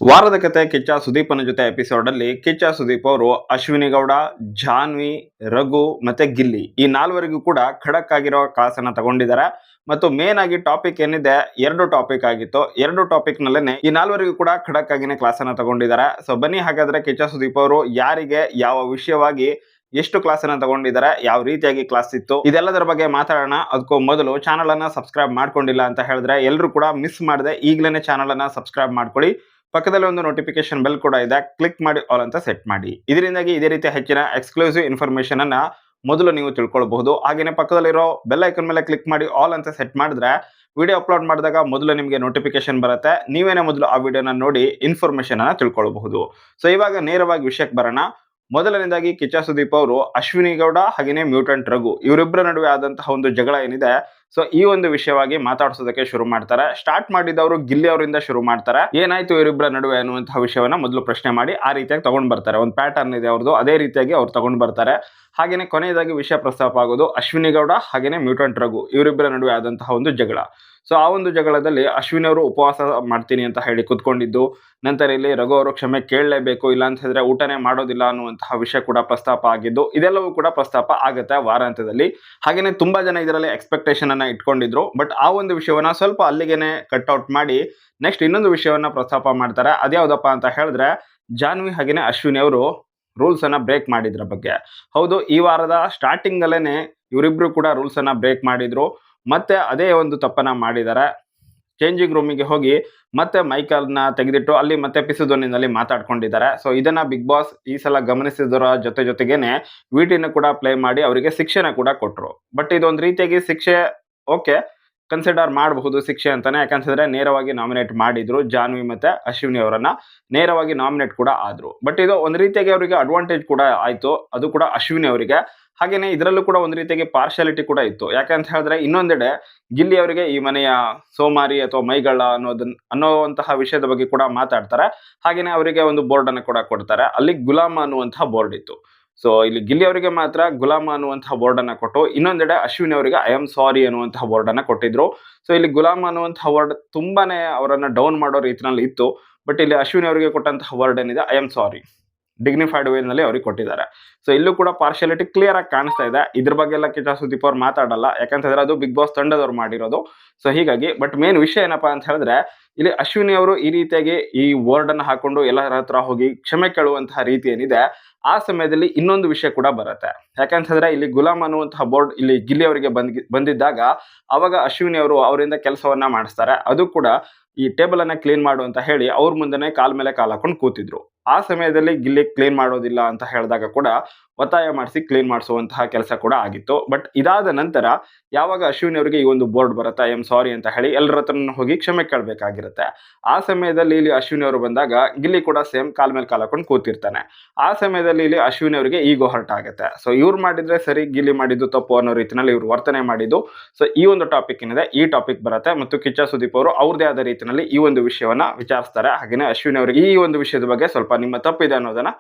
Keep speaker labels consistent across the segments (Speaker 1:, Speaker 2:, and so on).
Speaker 1: ವಾರದ ಕತೆ ಕಿಚ್ಚ ಸುದೀಪನ ಜೊತೆ ಎಪಿಸೋಡ್ ಅಲ್ಲಿ ಕಿಚ್ಚ ಸುದೀಪ್ ಅವರು ಅಶ್ವಿನಿ ಗೌಡ, ಜಾನ್ವಿ, ರಘು ಮತ್ತೆ ಗಿಲ್ಲಿ ಈ ನಾಲ್ವರಿಗೂ ಕೂಡ ಖಡಕ್ ಆಗಿರೋ ಕ್ಲಾಸನ್ನ ತಗೊಂಡಿದ್ದಾರೆ. ಮತ್ತು ಮೇನ್ ಆಗಿ ಟಾಪಿಕ್ ಏನಿದೆ, ಎರಡು ಟಾಪಿಕ್ ಆಗಿತ್ತು. ಎರಡು ಟಾಪಿಕ್ ನಲ್ಲೇನೆ ಈ ನಾಲ್ವರಿಗೂ ಕೂಡ ಖಡಕ್ ಆಗಿನೇ ಕ್ಲಾಸ್ ಅನ್ನ ತಗೊಂಡಿದ್ದಾರೆ. ಸೊ ಬನ್ನಿ ಹಾಗಾದ್ರೆ ಕಿಚ್ಚ ಸುದೀಪ್ ಅವರು ಯಾರಿಗೆ ಯಾವ ವಿಷಯವಾಗಿ ಎಷ್ಟು ಕ್ಲಾಸ್ ಅನ್ನ ತಗೊಂಡಿದ್ದಾರೆ, ಯಾವ ರೀತಿಯಾಗಿ ಕ್ಲಾಸ್ ಇತ್ತು, ಇದೆಲ್ಲದರ ಬಗ್ಗೆ ಮಾತಾಡೋಣ. ಅದಕ್ಕೂ ಮೊದಲು ಚಾನಲ್ ಅನ್ನ ಸಬ್ಸ್ಕ್ರೈಬ್ ಮಾಡ್ಕೊಂಡಿಲ್ಲ ಅಂತ ಹೇಳಿದ್ರೆ ಎಲ್ಲರೂ ಕೂಡ ಮಿಸ್ ಮಾಡದೆ ಈಗಲೇ ಚಾನಲ್ ಅನ್ನ ಸಬ್ಸ್ಕ್ರೈಬ್ ಮಾಡ್ಕೊಳ್ಳಿ. ಪಕ್ಕದಲ್ಲಿ ಒಂದು ನೋಟಿಫಿಕೇಶನ್ ಬೆಲ್ ಕೂಡ ಇದೆ, ಕ್ಲಿಕ್ ಮಾಡಿ ಆಲ್ ಅಂತ ಸೆಟ್ ಮಾಡಿ. ಇದರಿಂದಾಗಿ ಇದೇ ರೀತಿ ಹೆಚ್ಚಿನ ಎಕ್ಸ್ಕ್ಲೂಸಿವ್ ಇನ್ಫಾರ್ಮೇಶನ್ ಅನ್ನ ಮೊದಲು ನೀವು ತಿಳ್ಕೊಳ್ಬಹುದು. ಹಾಗೇನೆ ಪಕ್ಕದಲ್ಲಿರೋ ಬೆಲ್ ಐಕನ್ ಮೇಲೆ ಕ್ಲಿಕ್ ಮಾಡಿ ಆಲ್ ಅಂತ ಸೆಟ್ ಮಾಡಿದ್ರೆ ವಿಡಿಯೋ ಅಪ್ಲೋಡ್ ಮಾಡಿದಾಗ ಮೊದಲು ನಿಮಗೆ ನೋಟಿಫಿಕೇಶನ್ ಬರುತ್ತೆ. ನೀವೇನೇ ಮೊದಲು ಆ ವಿಡಿಯೋನ ನೋಡಿ ಇನ್ಫಾರ್ಮೇಶನ್ ಅನ್ನ ತಿಳ್ಕೊಳ್ಬಹುದು. ಸೊ ಇವಾಗ ನೇರವಾಗಿ ವಿಷಯಕ್ಕೆ ಬರೋಣ. ಮೊದಲನೇದಾಗಿ ಕಿಚ್ಚ ಸುದೀಪ್ ಅವರು ಅಶ್ವಿನಿ ಗೌಡ ಹಾಗೇನೆ ಮ್ಯೂಟೆಂಟ್ ರಘು ಇವರಿಬ್ಬರ ನಡುವೆ ಆದಂತಹ ಒಂದು ಜಗಳ ಏನಿದೆ, ಸೊ ಈ ಒಂದು ವಿಷಯವಾಗಿ ಮಾತಾಡ್ಸೋದಕ್ಕೆ ಶುರು ಮಾಡ್ತಾರೆ. ಸ್ಟಾರ್ಟ್ ಮಾಡಿದವರು ಗಿಲ್ಲಿ ಅವರಿಂದ ಶುರು ಮಾಡ್ತಾರೆ. ಏನಾಯ್ತು ಇವರಿಬ್ಬರ ನಡುವೆ ಅನ್ನುವಂತಹ ವಿಷಯವನ್ನ ಮೊದಲು ಪ್ರಶ್ನೆ ಮಾಡಿ ಆ ರೀತಿಯಾಗಿ ತಗೊಂಡ್ ಬರ್ತಾರೆ. ಒಂದು ಪ್ಯಾಟರ್ನ್ ಇದೆ ಅವ್ರದ್ದು, ಅದೇ ರೀತಿಯಾಗಿ ಅವ್ರು ತಗೊಂಡ್ ಬರ್ತಾರೆ. ಹಾಗೇನೆ ಕೊನೆಯದಾಗಿ ವಿಷಯ ಪ್ರಸ್ತಾಪ ಆಗೋದು ಅಶ್ವಿನಿ ಗೌಡ ಹಾಗೇನೆ ಮ್ಯೂಟೆಂಟ್ ರಘು ಇವರಿಬ್ಬರ ನಡುವೆ ಆದಂತಹ ಒಂದು ಜಗಳ. ಸೊ ಆ ಒಂದು ಜಗಳದಲ್ಲಿ ಅಶ್ವಿನಿ ಅವರು ಉಪವಾಸ ಮಾಡ್ತೀನಿ ಅಂತ ಹೇಳಿ ಕುತ್ಕೊಂಡಿದ್ದು, ನಂತರ ಇಲ್ಲಿ ರಘು ಅವರು ಕ್ಷಮೆ ಕೇಳಲೇಬೇಕು, ಇಲ್ಲ ಅಂತ ಹೇಳಿದ್ರೆ ಊಟನೇ ಮಾಡೋದಿಲ್ಲ ಅನ್ನುವಂತಹ ವಿಷಯ ಕೂಡ ಪ್ರಸ್ತಾಪ ಆಗಿದ್ದು, ಇದೆಲ್ಲವೂ ಕೂಡ ಪ್ರಸ್ತಾಪ ಆಗುತ್ತೆ ವಾರಾಂತ್ಯದಲ್ಲಿ. ಹಾಗೇನೆ ತುಂಬಾ ಜನ ಇದರಲ್ಲಿ ಎಕ್ಸ್ಪೆಕ್ಟೇಷನ್ ಅನ್ನ ಇಟ್ಕೊಂಡಿದ್ರು. ಬಟ್ ಆ ಒಂದು ವಿಷಯವನ್ನ ಸ್ವಲ್ಪ ಅಲ್ಲಿಗೆನೆ ಕಟ್ಔಟ್ ಮಾಡಿ ನೆಕ್ಸ್ಟ್ ಇನ್ನೊಂದು ವಿಷಯವನ್ನ ಪ್ರಸ್ತಾಪ ಮಾಡ್ತಾರೆ. ಅದ್ಯಾವುದಪ್ಪ ಅಂತ ಹೇಳಿದ್ರೆ, ಜಾನ್ವಿ ಹಾಗೇನೆ ಅಶ್ವಿನಿ ಅವರು ರೂಲ್ಸ್ ಅನ್ನ ಬ್ರೇಕ್ ಮಾಡಿದ್ರ ಬಗ್ಗೆ. ಹೌದು, ಈ ವಾರದ ಸ್ಟಾರ್ಟಿಂಗ್ ಅಲ್ಲೇನೆ ಇವರಿಬ್ರು ಕೂಡ ರೂಲ್ಸ್ ಅನ್ನ ಬ್ರೇಕ್ ಮಾಡಿದ್ರು. ಮತ್ತೆ ಅದೇ ಒಂದು ತಪ್ಪನ್ನ ಮಾಡಿದ್ದಾರೆ. ಚೇಂಜಿಂಗ್ ರೂಮಿಗೆ ಹೋಗಿ ಮತ್ತೆ ಮೈಕಲ್ನ ತೆಗೆದಿಟ್ಟು ಅಲ್ಲಿ ಮತ್ತೆ ಪಿಸು ಧ್ವನಿನಲ್ಲಿ ಮಾತಾಡ್ಕೊಂಡಿದ್ದಾರೆ. ಸೊ ಇದನ್ನ ಬಿಗ್ ಬಾಸ್ ಈ ಸಲ ಗಮನಿಸಿದರ ಜೊತೆಗೇನೆ ವಿಟಿನ ಕೂಡ ಪ್ಲೇ ಮಾಡಿ ಅವರಿಗೆ ಶಿಕ್ಷೆನ ಕೂಡ ಕೊಟ್ರು. ಬಟ್ ಇದೊಂದು ರೀತಿಯಾಗಿ ಶಿಕ್ಷೆ ಓಕೆ ಕನ್ಸಿಡರ್ ಮಾಡಬಹುದು ಶಿಕ್ಷೆ ಅಂತಾನೆ. ಯಾಕಂತಂದ್ರೆ ನೇರವಾಗಿ ನಾಮಿನೇಟ್ ಮಾಡಿದ್ರು ಜಾನ್ವಿ ಮತ್ತೆ ಅಶ್ವಿನಿ ಅವರನ್ನ, ನೇರವಾಗಿ ನಾಮಿನೇಟ್ ಕೂಡ ಆದ್ರು. ಬಟ್ ಇದು ಒಂದು ರೀತಿಯಾಗಿ ಅವರಿಗೆ ಅಡ್ವಾಂಟೇಜ್ ಕೂಡ ಆಯ್ತು, ಅದು ಕೂಡ ಅಶ್ವಿನಿ ಅವರಿಗೆ. ಹಾಗೇನೆ ಇದರಲ್ಲೂ ಕೂಡ ಒಂದು ರೀತಿಯಾಗಿ ಪಾರ್ಶಾಲಿಟಿ ಕೂಡ ಇತ್ತು. ಯಾಕಂತ ಹೇಳಿದ್ರೆ ಇನ್ನೊಂದೆಡೆ ಗಿಲ್ಲಿ ಅವರಿಗೆ ಈ ಮನೆಯ ಸೋಮಾರಿ ಅಥವಾ ಮೈಗಳ್ಳ ಅನ್ನುವಂತಹ ವಿಷಯದ ಬಗ್ಗೆ ಕೂಡ ಮಾತಾಡ್ತಾರೆ. ಹಾಗೇನೆ ಅವರಿಗೆ ಒಂದು ಬೋರ್ಡ್ ಅನ್ನು ಕೂಡ ಕೊಡ್ತಾರೆ. ಅಲ್ಲಿ ಗುಲಾಮ ಅನ್ನುವಂತಹ ಬೋರ್ಡ್ ಇತ್ತು. ಸೊ ಇಲ್ಲಿ ಗಿಲ್ಲಿ ಅವರಿಗೆ ಮಾತ್ರ ಗುಲಾಮ ಅನ್ನುವಂತಹ ಬೋರ್ಡ್ ಅನ್ನ ಕೊಟ್ಟು, ಇನ್ನೊಂದೆಡೆ ಅಶ್ವಿನಿ ಅವರಿಗೆ ಐ ಆಮ್ ಸಾರಿ ಅನ್ನುವಂತಹ ಬೋರ್ಡ್ ಅನ್ನ ಕೊಟ್ಟಿದ್ರು. ಸೊ ಇಲ್ಲಿ ಗುಲಾಮ ಅನ್ನುವಂತಹ ವರ್ಡ್ ತುಂಬಾನೇ ಅವರನ್ನ ಡೌನ್ ಮಾಡೋ ರೀತಿಯಲ್ಲಿ ಇತ್ತು. ಬಟ್ ಇಲ್ಲಿ ಅಶ್ವಿನಿ ಅವರಿಗೆ ಕೊಟ್ಟಂತಹ ವರ್ಡ್ ಏನಿದೆ, I am sorry, dignified way ನಲ್ಲಿ ಅವ್ರಿಗೆ ಕೊಟ್ಟಿದ್ದಾರೆ. ಸೊ ಇಲ್ಲೂ ಕೂಡ ಪಾರ್ಶಾಲಿಟಿ ಕ್ಲಿಯರ್ ಆಗಿ ಕಾಣಿಸ್ತಾ ಇದೆ. ಇದ್ರ ಬಗ್ಗೆ ಎಲ್ಲ ಕಿಚ್ಚ ಸುದೀಪ್ ಅವ್ರು ಮಾತಾಡಲ್ಲ, ಯಾಕಂತಂದ್ರೆ ಅದು ಬಿಗ್ ಬಾಸ್ ತಂಡದವ್ರು ಮಾಡಿರೋದು. ಸೊ ಹೀಗಾಗಿ ಬಟ್ ಮೇನ್ ವಿಷಯ ಏನಪ್ಪಾ ಅಂತ ಹೇಳಿದ್ರೆ, ಇಲ್ಲಿ ಅಶ್ವಿನಿ ಅವರು ಈ ರೀತಿಯಾಗಿ ಈ ವರ್ಡ್ ಅನ್ನ ಹಾಕೊಂಡು ಎಲ್ಲರ ಹತ್ರ ಹೋಗಿ ಕ್ಷಮೆ ಕೇಳುವಂತಹ ರೀತಿ ಏನಿದೆ, ಆ ಸಮಯದಲ್ಲಿ ಇನ್ನೊಂದು ವಿಷಯ ಕೂಡ ಬರುತ್ತೆ. ಯಾಕಂತಂದ್ರೆ ಇಲ್ಲಿ ಗುಲಾಮ್ ಅನ್ನುವಂತಹ ಬೋರ್ಡ್ ಇಲ್ಲಿ ಗಿಲ್ಲಿ ಅವರಿಗೆ ಬಂದಿದ್ದಾಗ ಅವಾಗ ಅಶ್ವಿನಿ ಅವರು ಅವರಿಂದ ಕೆಲಸವನ್ನ ಮಾಡಿಸ್ತಾರೆ. ಅದು ಕೂಡ ಈ ಟೇಬಲ್ ಅನ್ನ ಕ್ಲೀನ್ ಮಾಡು ಅಂತ ಹೇಳಿ ಅವ್ರ ಮುಂದೆನೆ ಕಾಲ್ ಮೇಲೆ ಕಾಲ್ ಹಾಕೊಂಡು ಕೂತಿದ್ರು. ಆ ಸಮಯದಲ್ಲಿ ಗಿಲ್ಲಿ ಕ್ಲೀನ್ ಮಾಡೋದಿಲ್ಲ ಅಂತ ಹೇಳಿದಾಗ ಕೂಡ ಒತ್ತಾಯ ಮಾಡಿಸಿ ಕ್ಲೀನ್ ಮಾಡಿಸುವಂತಹ ಕೆಲಸ ಕೂಡ ಆಗಿತ್ತು. ಬಟ್ ಇದಾದ ನಂತರ ಯಾವಾಗ ಅಶ್ವಿನಿ ಅವರಿಗೆ ಈ ಒಂದು ಬೋರ್ಡ್ ಬರುತ್ತೆ, ಐ ಆಮ್ ಸಾರಿ ಅಂತ ಹೇಳಿ ಎಲ್ಲರ ಹತ್ರ ಹೋಗಿ ಕ್ಷಮೆ ಕೇಳಬೇಕಾಗಿರುತ್ತೆ. ಆ ಸಮಯದಲ್ಲಿ ಇಲ್ಲಿ ಅಶ್ವಿನಿ ಅವರು ಬಂದಾಗ ಗಿಲ್ಲಿ ಕೂಡ ಸೇಮ್ ಕಾಲ್ ಮೇಲೆ ಕಾಲ್ ಹಾಕೊಂಡು ಕೂತಿರ್ತಾನೆ. ಆ ಸಮಯದಲ್ಲಿ ಇಲ್ಲಿ ಅಶ್ವಿನಿ ಅವರಿಗೆ ಈಗೋ ಹರ್ಟ್ ಆಗುತ್ತೆ. ಸೊ ಇವ್ರು ಮಾಡಿದ್ರೆ ಸರಿ, ಗಿಲ್ಲಿ ಮಾಡಿದ್ದು ತಪ್ಪು ಅನ್ನೋ ರೀತಿಯಲ್ಲಿ ಇವ್ರು ವರ್ತನೆ ಮಾಡಿದ್ದು. ಸೊ ಈ ಒಂದು ಟಾಪಿಕ್ ಏನಿದೆ, ಈ ಟಾಪಿಕ್ ಬರುತ್ತೆ. ಮತ್ತು ಕಿಚ್ಚ ಸುದೀಪ್ ಅವರು ಅವ್ರದೇ ಆದ ರೀತಿಯಲ್ಲಿ ಈ ಒಂದು ವಿಷಯವನ್ನ ವಿಚಾರಿಸ್ತಾರೆ. ಹಾಗೇನೆ ಅಶ್ವಿನಿ ಅವರಿಗೆ ಈ ಒಂದು ವಿಷಯದ ಬಗ್ಗೆ ಸ್ವಲ್ಪ ನಿಮ್ಮ ತಪ್ಪಿದೆ ಅನ್ನೋದನ್ನ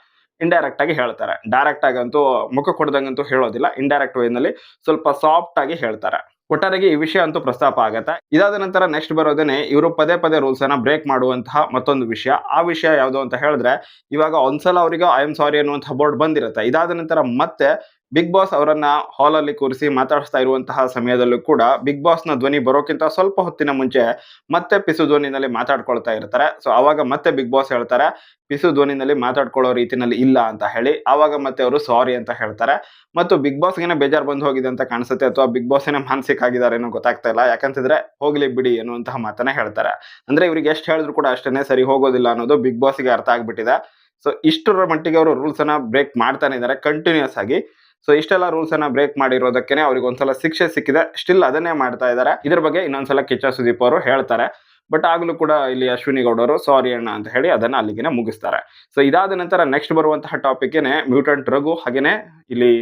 Speaker 1: ಇಂಡೈರೆಕ್ಟ್ ಆಗಿ ಹೇಳ್ತಾರೆ. ಡೈರೆಕ್ಟ್ ಆಗಂತೂ ಮುಖ ಕೊಡದಂಗಂತೂ ಹೇಳೋದಿಲ್ಲ, ಇಂಡೈರೆಕ್ಟ್ ವೇನಲ್ಲಿ ಸ್ವಲ್ಪ ಸಾಫ್ಟ್ ಆಗಿ ಹೇಳ್ತಾರೆ. ಒಟ್ಟಾರೆಗೆ ಈ ವಿಷಯ ಅಂತೂ ಪ್ರಸ್ತಾಪ ಆಗತ್ತೆ. ಇದಾದ ನಂತರ ನೆಕ್ಸ್ಟ್ ಬರೋದೇನೆ ಇವರು ಪದೇ ಪದೇ ರೂಲ್ಸ್ ಅನ್ನ ಬ್ರೇಕ್ ಮಾಡುವಂತಹ ಮತ್ತೊಂದು ವಿಷಯ. ಆ ವಿಷಯ ಯಾವುದು ಅಂತ ಹೇಳಿದ್ರೆ, ಇವಾಗ ಒಂದ್ಸಲ ಅವರಿಗೆ ಐ ಆಮ್ ಸಾರಿ ಅನ್ನುವಂತಹ ಬೋರ್ಡ್ ಬಂದಿರುತ್ತೆ. ಇದಾದ ನಂತರ ಮತ್ತೆ ಬಿಗ್ ಬಾಸ್ ಅವರನ್ನ ಹಾಲ್ ಅಲ್ಲಿ ಕೂರಿಸಿ ಮಾತಾಡಿಸ್ತಾ ಇರುವಂತಹ ಸಮಯದಲ್ಲೂ ಕೂಡ ಬಿಗ್ ಬಾಸ್ ನ ಧ್ವನಿ ಬರೋಕ್ಕಿಂತ ಸ್ವಲ್ಪ ಹೊತ್ತಿನ ಮುಂಚೆ ಮತ್ತೆ ಪಿಸು ಧ್ವನಿನಲ್ಲಿ ಮಾತಾಡ್ಕೊಳ್ತಾ ಇರ್ತಾರೆ. ಸೊ ಅವಾಗ ಮತ್ತೆ ಬಿಗ್ ಬಾಸ್ ಹೇಳ್ತಾರೆ ಪಿಸು ಧ್ವನಿನಲ್ಲಿ ಮಾತಾಡ್ಕೊಳ್ಳೋ ರೀತಿನಲ್ಲಿ ಇಲ್ಲ ಅಂತ ಹೇಳಿ. ಆವಾಗ ಮತ್ತೆ ಅವರು ಸಾರಿ ಅಂತ ಹೇಳ್ತಾರೆ. ಮತ್ತು ಬಿಗ್ ಬಾಸ್ಗೆನೆ ಬೇಜಾರ್ ಬಂದು ಹೋಗಿದೆ ಅಂತ ಕಾಣಿಸುತ್ತೆ, ಅಥವಾ ಬಿಗ್ ಬಾಸ್ ಏನೇ ಮಾನಸಿಕ ಆಗಿದ್ದಾರೆ ಏನೋ ಗೊತ್ತಾಗ್ತಾ ಇಲ್ಲ. ಯಾಕಂತಿದ್ರೆ ಹೋಗ್ಲಿ ಬಿಡಿ ಅನ್ನುವಂತಹ ಮಾತನ್ನ ಹೇಳ್ತಾರೆ. ಅಂದ್ರೆ ಇವ್ರಿಗೆ ಎಷ್ಟು ಹೇಳಿದ್ರು ಕೂಡ ಅಷ್ಟೇನೆ ಸರಿ ಹೋಗೋದಿಲ್ಲ ಅನ್ನೋದು ಬಿಗ್ ಬಾಸ್ಗೆ ಅರ್ಥ ಆಗ್ಬಿಟ್ಟಿದೆ. ಸೊ ಇಷ್ಟರ ಮಟ್ಟಿಗೆ ಅವರು ರೂಲ್ಸ್ ಅನ್ನ ಬ್ರೇಕ್ ಮಾಡ್ತಾನೆ ಇದ್ದಾರೆ ಕಂಟಿನ್ಯೂಸ್ ಆಗಿ. ಸೊ ಇಷ್ಟೆಲ್ಲ ರೂಲ್ಸ್ ಅನ್ನ ಬ್ರೇಕ್ ಮಾಡಿರೋದಕ್ಕೆ ಅವ್ರಿಗೆ ಒಂದ್ಸಲ ಶಿಕ್ಷೆ ಸಿಕ್ಕಿದೆ, ಸ್ಟಿಲ್ ಅದನ್ನೇ ಮಾಡ್ತಾ ಇದ್ದಾರೆ. ಇದ್ರ ಬಗ್ಗೆ ಇನ್ನೊಂದ್ಸಲ ಕಿಚ್ಚ ಸುದೀಪ್ ಅವರು ಹೇಳ್ತಾರೆ. ಬಟ್ ಆಗ್ಲೂ ಕೂಡ ಇಲ್ಲಿ ಅಶ್ವಿನಿ ಗೌಡ ಅವರು ಸಾರಿ ಅಣ್ಣ ಅಂತ ಹೇಳಿ ಅದನ್ನ ಅಲ್ಲಿಗೆ ಮುಗಿಸ್ತಾರೆ. ಸೊ ಇದಾದ ನಂತರ ನೆಕ್ಸ್ಟ್ ಬರುವಂತಹ ಟಾಪಿಕ್ ಏನೆ ಮ್ಯೂಟೆಂಟ್ ರಘು ಹಾಗೇನೆ ಇಲ್ಲಿ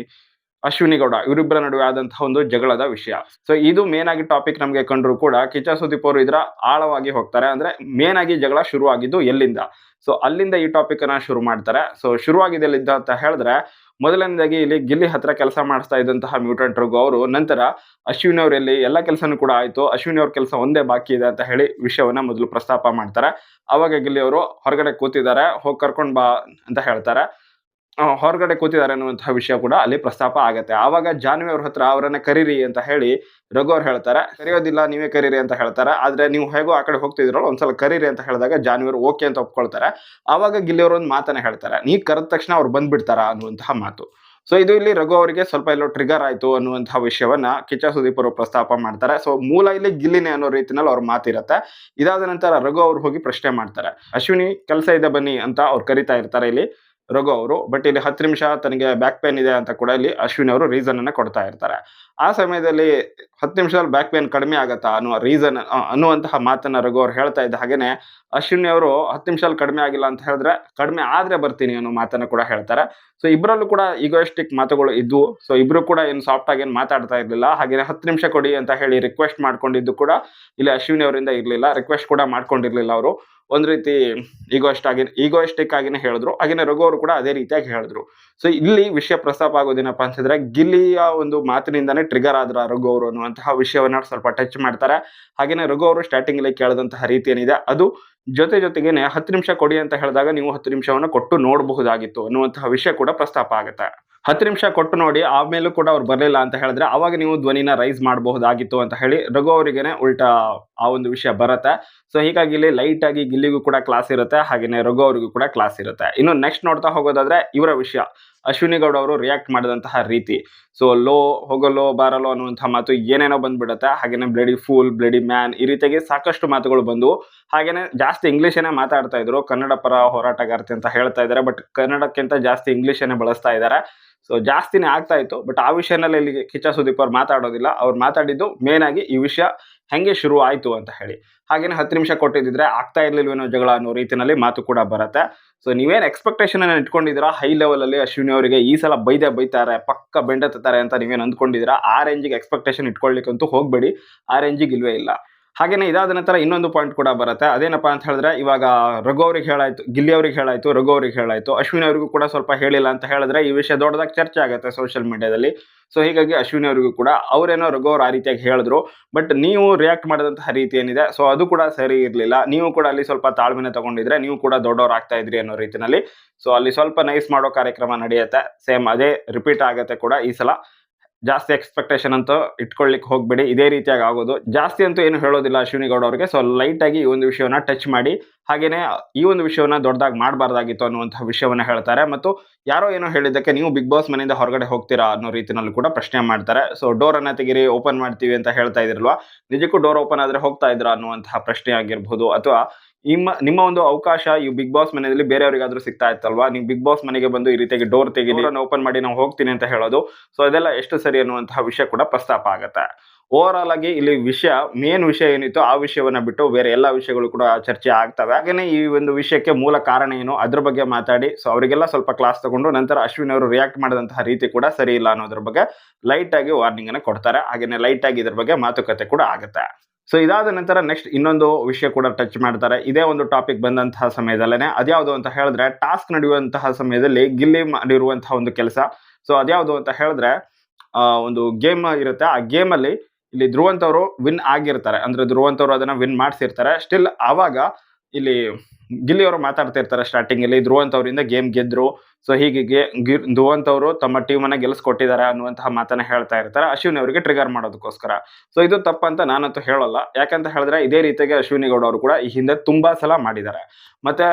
Speaker 1: ಅಶ್ವಿನಿ ಗೌಡ ಇವರಿಬ್ಬರ ನಡುವೆ ಆದಂತಹ ಒಂದು ಜಗಳದ ವಿಷಯ. ಸೊ ಇದು ಮೇನ್ ಆಗಿ ಟಾಪಿಕ್ ನಮಗೆ ಕಂಡ್ರು ಕೂಡ ಕಿಚ್ಚ ಸುದೀಪ್ ಅವರು ಇದರ ಆಳವಾಗಿ ಹೋಗ್ತಾರೆ. ಅಂದ್ರೆ ಮೇನ್ ಆಗಿ ಜಗಳ ಶುರು ಆಗಿದ್ದು ಎಲ್ಲಿಂದ, ಸೊ ಅಲ್ಲಿಂದ ಈ ಟಾಪಿಕ್ ಅನ್ನ ಶುರು ಮಾಡ್ತಾರೆ. ಸೊ ಶುರುವಾಗಿದೆ ಎಲ್ಲಿಂದ ಅಂತ ಹೇಳಿದ್ರೆ, ಮೊದಲನೇದಾಗಿ ಇಲ್ಲಿ ಗಿಲ್ಲಿ ಹತ್ರ ಕೆಲಸ ಮಾಡಿಸ್ತಾ ಇದ್ದಂತಹ ಮ್ಯೂಟೆಂಟ್ ರಘು ಅವರು ನಂತರ ಅಶ್ವಿನಿ ಅವರಲ್ಲಿ ಎಲ್ಲ ಕೆಲಸನೂ ಕೂಡ ಆಯ್ತು, ಅಶ್ವಿನಿ ಅವ್ರ ಕೆಲಸ ಒಂದೇ ಬಾಕಿ ಇದೆ ಅಂತ ಹೇಳಿ ವಿಷಯವನ್ನ ಮೊದಲು ಪ್ರಸ್ತಾಪ ಮಾಡ್ತಾರೆ. ಅವಾಗ ಗಿಲ್ಲಿ ಅವರು ಹೊರಗಡೆ ಕೂತಿದ್ದಾರೆ, ಹೋಗಿ ಕರ್ಕೊಂಡ್ ಬಾ ಅಂತ ಹೇಳ್ತಾರೆ. ಹೊರಗಡೆ ಕೂತಿದ್ದಾರೆ ಅನ್ನುವಂತಹ ವಿಷಯ ಕೂಡ ಅಲ್ಲಿ ಪ್ರಸ್ತಾಪ ಆಗತ್ತೆ. ಆವಾಗ ಜಾನ್ವಿ ಅವ್ರ ಹತ್ರ ಅವರನ್ನ ಕರೀರಿ ಅಂತ ಹೇಳಿ ರಘು ಅವ್ರು ಹೇಳ್ತಾರೆ. ಕರೆಯೋದಿಲ್ಲ, ನೀವೇ ಕರೀರಿ ಅಂತ ಹೇಳ್ತಾರೆ. ಆದ್ರೆ ನೀವು ಹೇಗೋ ಆ ಕಡೆ ಹೋಗ್ತಿದ್ರಲ್ಲ, ಒಂದ್ಸಲ ಕರೀರಿ ಅಂತ ಹೇಳಿದಾಗ ಜಾನ್ವಿ ಅವರು ಓಕೆ ಅಂತ ಒಪ್ಕೊಳ್ತಾರೆ. ಆವಾಗ ಗಿಲ್ಲಿ ಅವರು ಒಂದು ಮಾತನ್ನ ಹೇಳ್ತಾರೆ, ನೀ ಕರೆದ ತಕ್ಷಣ ಅವ್ರು ಬಂದ್ಬಿಡ್ತಾರ ಅನ್ನುವಂತಹ ಮಾತು. ಸೊ ಇದು ಇಲ್ಲಿ ರಘು ಅವರಿಗೆ ಸ್ವಲ್ಪ ಎಲ್ಲೋ ಟ್ರಿಗರ್ ಆಯ್ತು ಅನ್ನುವಂತಹ ವಿಷಯವನ್ನ ಕಿಚ್ಚ ಸುದೀಪ್ ಅವರು ಪ್ರಸ್ತಾಪ ಮಾಡ್ತಾರೆ. ಸೊ ಮೂಲ ಇಲ್ಲಿ ಗಿಲ್ಲಿನೇ ಅನ್ನೋ ರೀತಿನಲ್ಲಿ ಅವ್ರ ಮಾತಿರತ್ತೆ. ಇದಾದ ನಂತರ ರಘು ಅವ್ರು ಹೋಗಿ ಪ್ರಶ್ನೆ ಮಾಡ್ತಾರೆ, ಅಶ್ವಿನಿ ಕೆಲಸ ಇದೆ ಬನ್ನಿ ಅಂತ ಅವ್ರು ಕರಿತಾ ಇರ್ತಾರೆ ಇಲ್ಲಿ ರಘು ಅವರು. ಬಟ್ ಇಲ್ಲಿ 10 ನಿಮಿಷ ತನಗೆ ಬ್ಯಾಕ್ ಪೇನ್ ಇದೆ ಅಂತ ಕೂಡ ಇಲ್ಲಿ ಅಶ್ವಿನಿ ಅವರು ರೀಸನ್ ಅನ್ನ ಕೊಡ್ತಾ ಇರ್ತಾರೆ. ಆ ಸಮಯದಲ್ಲಿ 10 ನಿಮಿಷದಲ್ಲಿ ಬ್ಯಾಕ್ ಪೇನ್ ಕಡಿಮೆ ಆಗತ್ತಾ ಅನ್ನುವ ರೀಸನ್ ಅನ್ನುವಂತಹ ಮಾತನ್ನ ರಘು ಅವ್ರು ಹೇಳ್ತಾ ಇದ್ದ ಹಾಗೇನೆ ಅಶ್ವಿನಿ ಅವರು 10 ನಿಮಿಷದಲ್ಲಿ ಕಡಿಮೆ ಆಗಿಲ್ಲ ಅಂತ ಹೇಳಿದ್ರೆ ಕಡಿಮೆ ಆದ್ರೆ ಬರ್ತೀನಿ ಅನ್ನೋ ಮಾತನ್ನ ಕೂಡ ಹೇಳ್ತಾರೆ. ಸೊ ಇಬ್ಬರಲ್ಲೂ ಕೂಡ ಈಗೋಯಿಸ್ಟಿಕ್ ಮಾತುಗಳು ಇದ್ವು. ಸೊ ಇಬ್ರು ಕೂಡ ಏನು ಸಾಫ್ಟ್ ಆಗಿ ಏನು ಮಾತಾಡ್ತಾ ಇರ್ಲಿಲ್ಲ. ಹಾಗೆ 10 ನಿಮಿಷ ಕೊಡಿ ಅಂತ ಹೇಳಿ ರಿಕ್ವೆಸ್ಟ್ ಮಾಡ್ಕೊಂಡಿದ್ದು ಕೂಡ ಇಲ್ಲಿ ಅಶ್ವಿನಿ ಅವರಿಂದ ಇರ್ಲಿಲ್ಲ. ರಿಕ್ವೆಸ್ಟ್ ಕೂಡ ಮಾಡ್ಕೊಂಡಿರ್ಲಿಲ್ಲ ಅವರು. ಒಂದ್ ರೀತಿ ಈಗೋಯಿಸ್ಟಿಕ್ ಆಗಿನೇ ಹೇಳಿದ್ರು. ಹಾಗೇನೆ ರಘು ಅವರು ಕೂಡ ಅದೇ ರೀತಿಯಾಗಿ ಹೇಳಿದ್ರು. ಸೊ ಇಲ್ಲಿ ವಿಷಯ ಪ್ರಸ್ತಾಪ ಆಗೋದೇನಪ್ಪಾ ಅಂತಂದ್ರೆ, ಗಿಲ್ಲಿಯ ಒಂದು ಮಾತಿನಿಂದಾನೇ ಟ್ರಿಗರ್ ಆದ್ರ ರಘು ಅವರು ಅನ್ನುವಂತಹ ವಿಷಯವನ್ನ ಸ್ವಲ್ಪ ಟಚ್ ಮಾಡ್ತಾರೆ. ಹಾಗೇನೆ ರಘು ಅವರು ಸ್ಟಾರ್ಟಿಂಗ್ ಅಲ್ಲಿ ಕೇಳಿದಂತಹ ರೀತಿ ಏನಿದೆ ಅದು ಜೊತೆಗೇನೆ 10 ನಿಮಿಷ ಕೊಡಿ ಅಂತ ಹೇಳಿದಾಗ ನೀವು 10 ನಿಮಿಷವನ್ನು ಕೊಟ್ಟು ನೋಡಬಹುದಾಗಿತ್ತು ಅನ್ನುವಂತಹ ವಿಷಯ ಕೂಡ ಪ್ರಸ್ತಾಪ ಆಗುತ್ತೆ. 10 ನಿಮಿಷ ಕೊಟ್ಟು ನೋಡಿ ಆಮೇಲೂ ಕೂಡ ಅವ್ರು ಬರ್ಲಿಲ್ಲ ಅಂತ ಹೇಳಿದ್ರೆ ಅವಾಗ ನೀವು ಧ್ವನಿನ ರೈಸ್ ಮಾಡಬಹುದಾಗಿತ್ತು ಅಂತ ಹೇಳಿ ರಘು ಅವರಿಗೇನೆ ಉಲ್ಟಾ ಆ ಒಂದು ವಿಷಯ ಬರುತ್ತೆ. ಸೊ ಹೀಗಾಗಿ ಇಲ್ಲಿ ಲೈಟ್ ಆಗಿ ಗಿಲ್ಲಿಗೂ ಕೂಡ ಕ್ಲಾಸ್ ಇರುತ್ತೆ, ಹಾಗೇನೆ ರಘು ಅವರಿಗೂ ಕೂಡ ಕ್ಲಾಸ್ ಇರುತ್ತೆ. ಇನ್ನು ನೆಕ್ಸ್ಟ್ ನೋಡ್ತಾ ಹೋಗೋದಾದ್ರೆ ಇವರ ವಿಷಯ, ಅಶ್ವಿನಿ ಗೌಡ ಅವರು ರಿಯಾಕ್ಟ್ ಮಾಡಿದಂತಹ ರೀತಿ. ಸೊ ಲೋ ಹೋಗಲೋ ಬಾರಲೋ ಅನ್ನುವಂತಹ ಮಾತು ಏನೇನೋ ಬಂದ್ಬಿಡುತ್ತೆ. ಹಾಗೇನೆ ಬ್ಲಡಿ ಫೂಲ್, ಬ್ಲಡಿ ಮ್ಯಾನ್ ಈ ರೀತಿಯಾಗಿ ಸಾಕಷ್ಟು ಮಾತುಗಳು ಬಂದು, ಹಾಗೇನೆ ಜಾಸ್ತಿ ಇಂಗ್ಲಿಷನ್ನೇ ಮಾತಾಡ್ತಾ ಇದ್ರು. ಕನ್ನಡ ಪರ ಹೋರಾಟಗಾರ್ತಿ ಅಂತ ಹೇಳ್ತಾ ಇದ್ದಾರೆ, ಬಟ್ ಕನ್ನಡಕ್ಕಿಂತ ಜಾಸ್ತಿ ಇಂಗ್ಲಿಷನ್ನೇ ಬಳಸ್ತಾ ಇದ್ದಾರೆ. ಸೊ ಜಾಸ್ತಿನೇ ಆಗ್ತಾ ಇತ್ತು. ಬಟ್ ಆ ವಿಷಯನಲ್ಲಿ ಇಲ್ಲಿ ಕಿಚ್ಚ ಸುದೀಪ್ ಅವ್ರು ಮಾತಾಡೋದಿಲ್ಲ. ಅವ್ರು ಮಾತಾಡಿದ್ದು ಮೇನ್ ಆಗಿ ಈ ವಿಷಯ ಹೆಂಗೆ ಶುರು ಆಯ್ತು ಅಂತ ಹೇಳಿ. ಹಾಗೇನೆ 10 ನಿಮಿಷ ಕೊಟ್ಟಿದ್ರೆ ಆಗ್ತಾ ಇರ್ಲಿಲ್ವೇನೋ ಜಗಳ ಅನ್ನೋ ರೀತಿಯಲ್ಲಿ ಮಾತು ಕೂಡ ಬರುತ್ತೆ. ಸೊ ನೀವೇನ್ ಎಕ್ಸ್ಪೆಕ್ಟೇಷನ್ ಅನ್ನ ಇಟ್ಕೊಂಡಿದ್ದೀರಾ ಹೈ ಲೆವೆಲ್ ಅಲ್ಲಿ ಅಶ್ವಿನಿ ಅವರಿಗೆ ಈ ಸಲ ಬೈತಾರೆ, ಪಕ್ಕ ಬೆಂಡತ್ತಾರೆ ಅಂತ ನೀವೇನ್ ಅಂದ್ಕೊಂಡಿದ್ದೀರಾ, ಆ ರೇಂಜಿಗೆ ಎಕ್ಸ್ಪೆಕ್ಟೇಷನ್ ಇಟ್ಕೊಳ್ಳಿಕ್ಕಂತೂ ಹೋಗ್ಬೇಡಿ. ಆ ರೇಂಜಿಗೆ ಇಲ್ವೇ ಇಲ್ಲ. ಹಾಗೇನೆ ಇದಾದ ನಂತರ ಇನ್ನೊಂದು ಪಾಯಿಂಟ್ ಕೂಡ ಬರುತ್ತೆ. ಅದೇನಪ್ಪಾ ಅಂತ ಹೇಳಿದ್ರೆ, ಇವಾಗ ರಘು ಅವ್ರಿಗೆ ಹೇಳಾಯ್ತು, ಗಿಲ್ಲಿ ಅವ್ರಿಗೆ ಹೇಳಾಯ್ತು, ರಘು ಅವ್ರಿಗೆ ಹೇಳಾಯ್ತು, ಅಶ್ವಿನಿ ಅವರಿಗೂ ಕೂಡ ಸ್ವಲ್ಪ ಹೇಳಿಲ್ಲ ಅಂತ ಹೇಳಿದ್ರೆ ಈ ವಿಷಯ ದೊಡ್ಡದಾಗಿ ಚರ್ಚೆ ಆಗುತ್ತೆ ಸೋಷಿಯಲ್ ಮೀಡಿಯಾದಲ್ಲಿ. ಸೊ ಹೀಗಾಗಿ ಅಶ್ವಿನಿ ಅವರಿಗೂ ಕೂಡ ಅವರೇನೋ ರಘು ಅವ್ರು ಆ ರೀತಿಯಾಗಿ ಹೇಳಿದ್ರು, ಬಟ್ ನೀವು ರಿಯಾಕ್ಟ್ ಮಾಡಿದಂತಹ ರೀತಿ ಏನಿದೆ ಸೊ ಅದು ಕೂಡ ಸರಿ ಇರಲಿಲ್ಲ. ನೀವು ಕೂಡ ಅಲ್ಲಿ ಸ್ವಲ್ಪ ತಾಳ್ಮೆನ ತಗೊಂಡಿದ್ರೆ ನೀವು ಕೂಡ ದೊಡ್ಡವ್ರು ಆಗ್ತಾ ಇದ್ರಿ ಅನ್ನೋ ರೀತಿನಲ್ಲಿ. ಸೊ ಅಲ್ಲಿ ಸ್ವಲ್ಪ ನೈಸ್ ಮಾಡೋ ಕಾರ್ಯಕ್ರಮ ನಡೆಯುತ್ತೆ. ಸೇಮ್ ಅದೇ ರಿಪೀಟ್ ಆಗುತ್ತೆ ಕೂಡ ಈ ಸಲ. ಜಾಸ್ತಿ ಎಕ್ಸ್ಪೆಕ್ಟೇಷನ್ ಅಂತ ಇಟ್ಕೊಳ್ಳಿಕ್ಕೆ ಹೋಗ್ಬೇಡಿ. ಇದೇ ರೀತಿಯಾಗಿ ಆಗೋದು. ಜಾಸ್ತಿ ಅಂತೂ ಏನು ಹೇಳೋದಿಲ್ಲ ಅಶ್ವಿನಿ ಗೌಡ ಅವರಿಗೆ. ಸೊ ಲೈಟ್ ಆಗಿ ಈ ಒಂದು ವಿಷಯವನ್ನ ಟಚ್ ಮಾಡಿ, ಹಾಗೇನೆ ಈ ಒಂದು ವಿಷಯವನ್ನ ದೊಡ್ಡದಾಗಿ ಮಾಡಬಾರ್ದಾಗಿತ್ತು ಅನ್ನುವಂತಹ ವಿಷಯವನ್ನ ಹೇಳ್ತಾರೆ. ಮತ್ತು ಯಾರೋ ಏನೋ ಹೇಳಿದ್ದಕ್ಕೆ ನೀವು ಬಿಗ್ ಬಾಸ್ ಮನೆಯಿಂದ ಹೊರಗಡೆ ಹೋಗ್ತೀರಾ ಅನ್ನೋ ರೀತಿನಲ್ಲಿ ಕೂಡ ಪ್ರಶ್ನೆ ಮಾಡ್ತಾರೆ. ಸೊ ಡೋರ್ ಅನ್ನ ತೆಗಿರಿ, ಓಪನ್ ಮಾಡ್ತೀವಿ ಅಂತ ಹೇಳ್ತಾ ಇದ್ರಲ್ವಾ, ನಿಜಕ್ಕೂ ಡೋರ್ ಓಪನ್ ಆದ್ರೆ ಹೋಗ್ತಾ ಇದ್ರಾ ಅನ್ನುವಂತಹ ಪ್ರಶ್ನೆ ಆಗಿರ್ಬಹುದು. ಅಥವಾ ನಿಮ್ಮ ಒಂದು ಅವಕಾಶ ಈ ಬಿಗ್ ಬಾಸ್ ಮನೆಯಲ್ಲಿ ಬೇರೆಯವರಿಗಾದ್ರೂ ಸಿಗ್ತಾ ಇತ್ತಲ್ವಾ, ನೀವು ಬಿಗ್ ಬಾಸ್ ಮನೆಗೆ ಬಂದು ಈ ರೀತಿಯಾಗಿ ಡೋರ್ ತೆಗೀರಿ, ಓಪನ್ ಮಾಡಿ ನಾವು ಹೋಗ್ತೀನಿ ಅಂತ ಹೇಳೋದು. ಸೊ ಅದೆಲ್ಲ ಎಷ್ಟು ಸರಿ ಅನ್ನುವಂತಹ ವಿಷಯ ಕೂಡ ಪ್ರಸ್ತಾಪ ಆಗುತ್ತೆ. ಓವರ್ ಆಲ್ ಆಗಿ ಇಲ್ಲಿ ಮೇನ್ ವಿಷಯ ಏನಿತ್ತು ಆ ವಿಷಯವನ್ನ ಬಿಟ್ಟು ಬೇರೆ ಎಲ್ಲಾ ವಿಷಯಗಳು ಕೂಡ ಚರ್ಚೆ ಆಗ್ತವೆ. ಹಾಗೇನೆ ಈ ಒಂದು ವಿಷಯಕ್ಕೆ ಮೂಲ ಕಾರಣ ಏನು ಅದ್ರ ಬಗ್ಗೆ ಮಾತಾಡಿ, ಸೊ ಅವರಿಗೆಲ್ಲ ಸ್ವಲ್ಪ ಕ್ಲಾಸ್ ತಗೊಂಡು ನಂತರ ಅಶ್ವಿನಿ ಅವರು ರಿಯಾಕ್ಟ್ ಮಾಡಿದಂತಹ ರೀತಿ ಕೂಡ ಸರಿ ಇಲ್ಲ ಅನ್ನೋದ್ರ ಬಗ್ಗೆ ಲೈಟ್ ಆಗಿ ವಾರ್ನಿಂಗ್ ಅನ್ನ ಕೊಡ್ತಾರೆ. ಹಾಗೇನೆ ಲೈಟ್ ಆಗಿ ಇದ್ರ ಬಗ್ಗೆ ಮಾತುಕತೆ ಕೂಡ ಆಗುತ್ತೆ. ಸೊ ಇದಾದ ನಂತರ ನೆಕ್ಸ್ಟ್ ಇನ್ನೊಂದು ವಿಷಯ ಕೂಡ ಟಚ್ ಮಾಡ್ತಾರೆ. ಇದೇ ಒಂದು ಟಾಪಿಕ್ ಬಂದಂತಹ ಸಮಯದಲ್ಲೇನೆ, ಅದ್ಯಾವುದು ಅಂತ ಹೇಳಿದ್ರೆ ಟಾಸ್ಕ್ ನಡೆಯುವಂತಹ ಸಮಯದಲ್ಲಿ ಗಿಲ್ಲಿ ಮಾಡಿರುವಂತಹ ಒಂದು ಕೆಲಸ. ಸೊ ಅದ್ಯಾವುದು ಅಂತ ಹೇಳಿದ್ರೆ, ಒಂದು ಗೇಮ್ ಇರುತ್ತೆ. ಆ ಗೇಮ್ ಅಲ್ಲಿ ಇಲ್ಲಿ ಧ್ರುವಂತವರು ವಿನ್ ಆಗಿರ್ತಾರೆ, ಅಂದ್ರೆ ಧ್ರುವಂತವರು ಅದನ್ನ ವಿನ್ ಮಾಡಿಸಿರ್ತಾರೆ. ಸ್ಟಿಲ್ ಆವಾಗ ಇಲ್ಲಿ ಗಿಲ್ಲಿ ಅವರು ಮಾತಾಡ್ತಾ ಇರ್ತಾರೆ ಸ್ಟಾರ್ಟಿಂಗ್ ಅಲ್ಲಿ, ಧ್ರುವಂತ್ ಅವರಿಂದ ಗೇಮ್ ಗೆದ್ರು, ಸೊ ಹೀಗೆ ಧ್ರುವಂತ್ ಅವರು ತಮ್ಮ ಟೀಮ್ ಅನ್ನ ಗೆಲ್ಸ್ಕೊಟ್ಟಿದ್ದಾರೆ ಅನ್ನುವಂತಹ ಮಾತನ್ನ ಹೇಳ್ತಾ ಇರ್ತಾರೆ ಅಶ್ವಿನಿ ಅವರಿಗೆ ಟ್ರಿಗರ್ ಮಾಡೋದಕ್ಕೋಸ್ಕರ. ಸೊ ಇದು ತಪ್ಪಂತ ನಾನಂತೂ ಹೇಳಲ್ಲ. ಯಾಕಂತ ಹೇಳಿದ್ರೆ ಇದೇ ರೀತಿಯಾಗಿ ಅಶ್ವಿನಿ ಗೌಡ ಅವರು ಕೂಡ ಈ ಹಿಂದೆ ತುಂಬಾ ಸಲ ಮಾಡಿದ್ದಾರೆ. ಮತ್ತೆ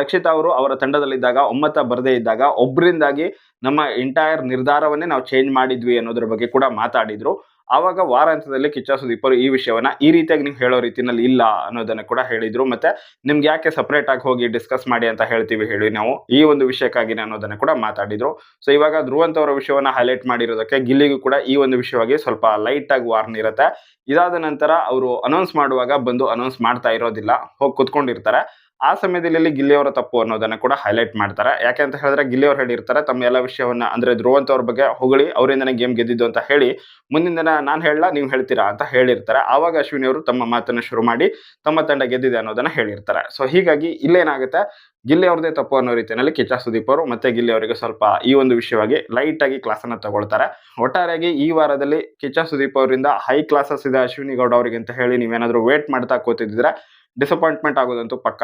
Speaker 1: ರಕ್ಷಿತಾ ಅವರು ಅವರ ತಂಡದಲ್ಲಿದ್ದಾಗ ಒಮ್ಮತ ಬರದೇ ಇದ್ದಾಗ ಒಬ್ಬರಿಂದಾಗಿ ನಮ್ಮ ಎಂಟೈರ್ ನಿರ್ಧಾರವನ್ನೇ ನಾವು ಚೇಂಜ್ ಮಾಡಿದ್ವಿ ಅನ್ನೋದ್ರ ಬಗ್ಗೆ ಕೂಡ ಮಾತಾಡಿದ್ರು. ಆವಾಗ ವಾರಾಂತ್ಯದಲ್ಲಿ ಕಿಚ್ಚ ಸುದೀಪ್ ಅವರು ಈ ವಿಷಯವನ್ನ ಈ ರೀತಿಯಾಗಿ ನೀವು ಹೇಳೋ ರೀತಿನಲ್ಲಿ ಇಲ್ಲ ಅನ್ನೋದನ್ನ ಕೂಡ ಹೇಳಿದ್ರು. ಮತ್ತೆ ನಿಮ್ಗೆ ಯಾಕೆ ಸಪರೇಟ್ ಆಗಿ ಹೋಗಿ ಡಿಸ್ಕಸ್ ಮಾಡಿ ಅಂತ ಹೇಳ್ತೀವಿ ಹೇಳಿ ನಾವು ಈ ಒಂದು ವಿಷಯಕ್ಕಾಗಿ ಅನ್ನೋದನ್ನ ಕೂಡ ಮಾತಾಡಿದ್ರು. ಸೊ ಇವಾಗ ಧ್ರುವಂತ್ ಅವರ ವಿಷಯವನ್ನ ಹೈಲೈಟ್ ಮಾಡಿರೋದಕ್ಕೆ ಗಿಲ್ಲಿಗೂ ಕೂಡ ಈ ಒಂದು ವಿಷಯವಾಗಿ ಸ್ವಲ್ಪ ಲೈಟ್ ಆಗಿ ವಾರ್ನ್ ಇರುತ್ತೆ. ಇದಾದ ನಂತರ ಅವರು ಅನೌನ್ಸ್ ಮಾಡುವಾಗ ಬಂದು ಅನೌನ್ಸ್ ಮಾಡ್ತಾ ಇರೋದಿಲ್ಲ, ಹೋಗಿ ಕುತ್ಕೊಂಡಿರ್ತಾರೆ. ಆ ಸಮಯದಲ್ಲಿ ಗಿಲ್ಲಿ ಅವರ ತಪ್ಪು ಅನ್ನೋದನ್ನ ಕೂಡ ಹೈಲೈಟ್ ಮಾಡ್ತಾರೆ. ಯಾಕೆ ಅಂತ ಹೇಳಿದ್ರೆ ಗಿಲ್ಲಿ ಅವ್ರು ಹೇಳಿರ್ತಾರೆ ತಮ್ಮ ಎಲ್ಲ ವಿಷಯವನ್ನ ಅಂದ್ರೆ ಧ್ರುವಂತ್ ಅವ್ರ ಬಗ್ಗೆ ಹೊಗಳಿ ಅವರಿಂದನೇ ಗೇಮ್ ಗೆದ್ದಿದ್ದು ಅಂತ ಹೇಳಿ ಮುಂದಿನ ದಿನ ನಾನು ಹೇಳಲ್ಲ ನೀವು ಹೇಳ್ತೀರಾ ಅಂತ ಹೇಳಿರ್ತಾರೆ. ಆವಾಗ ಅಶ್ವಿನಿ ಅವರು ತಮ್ಮ ಮಾತನ್ನ ಶುರು ಮಾಡಿ ತಮ್ಮ ತಂಡ ಗೆದ್ದಿದೆ ಅನ್ನೋದನ್ನ ಹೇಳಿರ್ತಾರೆ. ಸೊ ಹೀಗಾಗಿ ಇಲ್ಲೇನಾಗುತ್ತೆ, ಗಿಲ್ಲಿ ಅವ್ರದೇ ತಪ್ಪು ಅನ್ನೋ ರೀತಿಯಲ್ಲಿ ಕಿಚ್ಚ ಸುದೀಪ್ ಅವರು ಮತ್ತೆ ಗಿಲ್ಲಿ ಅವರಿಗೆ ಸ್ವಲ್ಪ ಈ ಒಂದು ವಿಷಯವಾಗಿ ಲೈಟ್ ಆಗಿ ಕ್ಲಾಸ್ ಅನ್ನ ತಗೊಳ್ತಾರೆ. ಒಟ್ಟಾರೆಯಾಗಿ ಈ ವಾರದಲ್ಲಿ ಕಿಚ್ಚ ಸುದೀಪ್ ಅವರಿಂದ ಹೈ ಕ್ಲಾಸಸ್ ಇದೆ ಅಶ್ವಿನಿ ಗೌಡ ಅವರಿಗೆ ಅಂತ ಹೇಳಿ ನೀವೇನಾದ್ರೂ ವೇಟ್ ಮಾಡ್ತಾ ಕೂತಿದ್ರೆ ಡಿಸಪಾಯಿಂಟ್ಮೆಂಟ್ ಆಗೋದಂತೂ ಪಕ್ಕ.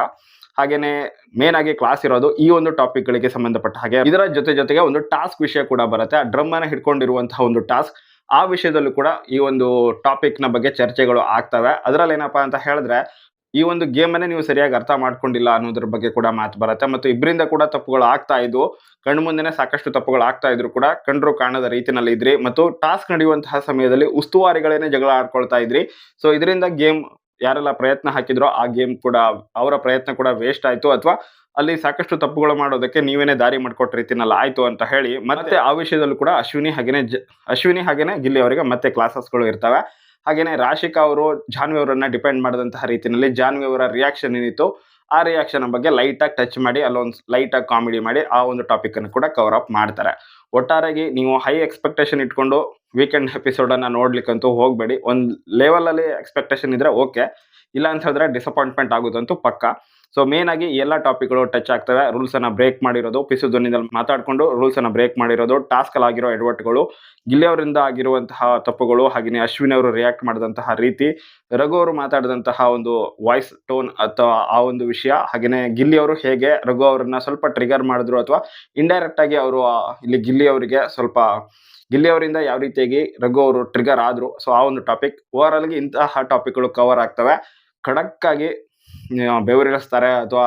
Speaker 1: ಹಾಗೇನೆ ಮೇನ್ ಆಗಿ ಕ್ಲಾಸ್ ಇರೋದು ಈ ಒಂದು ಟಾಪಿಕ್ ಗಳಿಗೆ ಸಂಬಂಧಪಟ್ಟ ಹಾಗೆ. ಇದರ ಜೊತೆಗೆ ಒಂದು ಟಾಸ್ಕ್ ವಿಷಯ ಕೂಡ ಬರುತ್ತೆ. ಆ ಡ್ರಮ್ ಅನ್ನ ಹಿಡ್ಕೊಂಡಿರುವಂತಹ ಒಂದು ಟಾಸ್ಕ್, ಆ ವಿಷಯದಲ್ಲೂ ಕೂಡ ಈ ಒಂದು ಟಾಪಿಕ್ ನ ಬಗ್ಗೆ ಚರ್ಚೆಗಳು ಆಗ್ತವೆ. ಅದರಲ್ಲಿ ಏನಪ್ಪಾ ಅಂತ ಹೇಳಿದ್ರೆ ಈ ಒಂದು ಗೇಮ್ ಅನ್ನೇ ನೀವು ಸರಿಯಾಗಿ ಅರ್ಥ ಮಾಡ್ಕೊಂಡಿಲ್ಲ ಅನ್ನೋದ್ರ ಬಗ್ಗೆ ಕೂಡ ಮಾತು ಬರುತ್ತೆ. ಮತ್ತು ಇಬ್ಬರಿಂದ ಕೂಡ ತಪ್ಪುಗಳು ಆಗ್ತಾ ಇದ್ವು, ಕಣ್ಣು ಮುಂದೆನೆ ಸಾಕಷ್ಟು ತಪ್ಪುಗಳು ಆಗ್ತಾ ಇದ್ರು ಕೂಡ ಕಂಡ್ರು ಕಾಣದ ರೀತಿನಲ್ಲಿ ಇದ್ರಿ. ಮತ್ತು ಟಾಸ್ಕ್ ನಡೆಯುವಂತಹ ಸಮಯದಲ್ಲಿ ಉಸ್ತುವಾರಿಗಳೇನೆ ಜಗಳ ಆಡ್ಕೊಳ್ತಾ ಇದ್ರಿ. ಸೊ ಇದರಿಂದ ಗೇಮ್ ಯಾರೆಲ್ಲ ಪ್ರಯತ್ನ ಹಾಕಿದ್ರೋ ಆ ಗೇಮ್ ಕೂಡ ಅವರ ಪ್ರಯತ್ನ ಕೂಡ ವೇಸ್ಟ್ ಆಯ್ತು, ಅಥವಾ ಅಲ್ಲಿ ಸಾಕಷ್ಟು ತಪ್ಪುಗಳು ಮಾಡೋದಕ್ಕೆ ನೀವೇನೇ ದಾರಿ ಮಾಡಿಕೊಟ್ಟ ರೀತಿನಲ್ಲಿ ಆಯ್ತು ಅಂತ ಹೇಳಿ ಮತ್ತೆ ಆ ವಿಷಯದಲ್ಲೂ ಕೂಡ ಅಶ್ವಿನಿ ಹಾಗೇನೆ ಗಿಲ್ಲಿ ಅವರಿಗೆ ಮತ್ತೆ ಕ್ಲಾಸಸ್ಗಳು ಇರ್ತವೆ. ಹಾಗೇನೆ ರಾಶಿಕಾ ಅವರು ಜಾನ್ವಿ ಅವರನ್ನ ಡಿಪೆಂಡ್ ಮಾಡಿದಂತಹ ರೀತಿಯಲ್ಲಿ ಜಾನ್ವಿ ಅವರ ರಿಯಾಕ್ಷನ್ ಏನಿತ್ತು ಆ ರಿಯಾಕ್ಷನ್ ಬಗ್ಗೆ ಲೈಟ್ ಆಗಿ ಟಚ್ ಮಾಡಿ ಅಲ್ಲೊಂದು ಲೈಟ್ ಆಗಿ ಕಾಮಿಡಿ ಮಾಡಿ ಆ ಒಂದು ಟಾಪಿಕ್ ಅನ್ನು ಕೂಡ ಕವರ್ ಅಪ್ ಮಾಡ್ತಾರೆ. ಒಟ್ಟಾರೆಯಾಗಿ ನೀವು ಹೈ ಎಕ್ಸ್ಪೆಕ್ಟೇಷನ್ ಇಟ್ಕೊಂಡು ವೀಕೆಂಡ್ ಎಪಿಸೋಡ್ ಅನ್ನ ನೋಡ್ಲಿಕ್ಕಂತೂ ಹೋಗಬೇಡಿ. ಒಂದು ಲೆವೆಲ್ ಅಲ್ಲಿ ಎಕ್ಸ್ಪೆಕ್ಟೇಷನ್ ಇದ್ರೆ ಓಕೆ, ಇಲ್ಲ ಅಂತ ಹೇಳಿದ್ರೆ ಡಿಸಪಾಯಿಂಟ್ಮೆಂಟ್ ಆಗೋದಂತೂ ಪಕ್ಕ. ಸೊ ಮೇನ್ ಆಗಿ ಎಲ್ಲ ಟಾಪಿಕ್ಗಳು ಟಚ್ ಆಗ್ತವೆ. ರೂಲ್ಸ್ ಅನ್ನ ಬ್ರೇಕ್ ಮಾಡಿರೋದು, ಪಿಸು ಧ್ವನಿಯಲ್ಲಿ ಮಾತಾಡಿಕೊಂಡು ರೂಲ್ಸ್ ಅನ್ನ ಬ್ರೇಕ್ ಮಾಡಿರೋದು, ಟಾಸ್ಕ್ ಅಲ್ಲಿ ಆಗಿರೋ ಎಡವಟ್ಟುಗಳು, ಗಿಲ್ಲಿ ಅವರಿಂದ ಆಗಿರುವಂತಹ ತಪ್ಪುಗಳು, ಹಾಗೆಯೇ ಅಶ್ವಿನಿ ಅವರು ರಿಯಾಕ್ಟ್ ಮಾಡಿದಂತಹ ರೀತಿ, ರಘು ಅವರು ಮಾತಾಡಿದಂತಹ ಒಂದು ವಾಯ್ಸ್ ಟೋನ್ ಅಥವಾ ಆ ಒಂದು ವಿಷಯ, ಹಾಗೆಯೇ ಗಿಲ್ಲಿ ಅವರು ಹೇಗೆ ರಘು ಅವರನ್ನ ಸ್ವಲ್ಪ ಟ್ರಿಗರ್ ಮಾಡಿದ್ರು ಅಥವಾ ಇಂಡೈರೆಕ್ಟ್ ಆಗಿ ಅವರು ಇಲ್ಲಿ ಗಿಲ್ಲಿ ಅವರಿಂದ ಯಾವ ರೀತಿಯಾಗಿ ರಘು ಅವರು ಟ್ರಿಗರ್ ಆದ್ರು. ಸೊ ಆ ಒಂದು ಟಾಪಿಕ್ ಓವರ್ ಆಲ್ಗೆ ಇಂತಹ ಟಾಪಿಕ್ಗಳು ಕವರ್ ಆಗ್ತವೆ. ಖಡಕ್ ಆಗಿ ಬೆವರಿಳಿಸ್ತಾರೆ ಅಥವಾ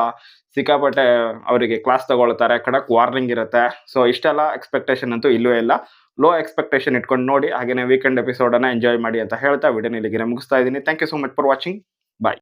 Speaker 1: ಸಿಕ್ಕಾಪಟ್ಟೆ ಅವರಿಗೆ ಕ್ಲಾಸ್ ತಗೊಳ್ತಾರೆ, ಖಡಕ್ ವಾರ್ನಿಂಗ್ ಇರುತ್ತೆ. ಸೊ ಇಷ್ಟೆಲ್ಲ ಎಕ್ಸ್ಪೆಕ್ಟೇಷನ್ ಅಂತೂ ಇಲ್ಲವೇ ಇಲ್ಲ. ಲೋ ಎಕ್ಸ್ಪೆಕ್ಟೇಷನ್ ಇಟ್ಕೊಂಡು ನೋಡಿ, ಹಾಗೆಯೇ ವೀಕೆಂಡ್ ಎಪಿಸೋಡ್ ಅನ್ನ ಎಂಜಾಯ್ ಮಾಡಿ ಅಂತ ಹೇಳ್ತಾ ವಿಡಿಯೋನ ಇಲ್ಲಿಗೆ ಮುಗಿಸ್ತಾ ಇದ್ದೀನಿ. Thank you so much for watching.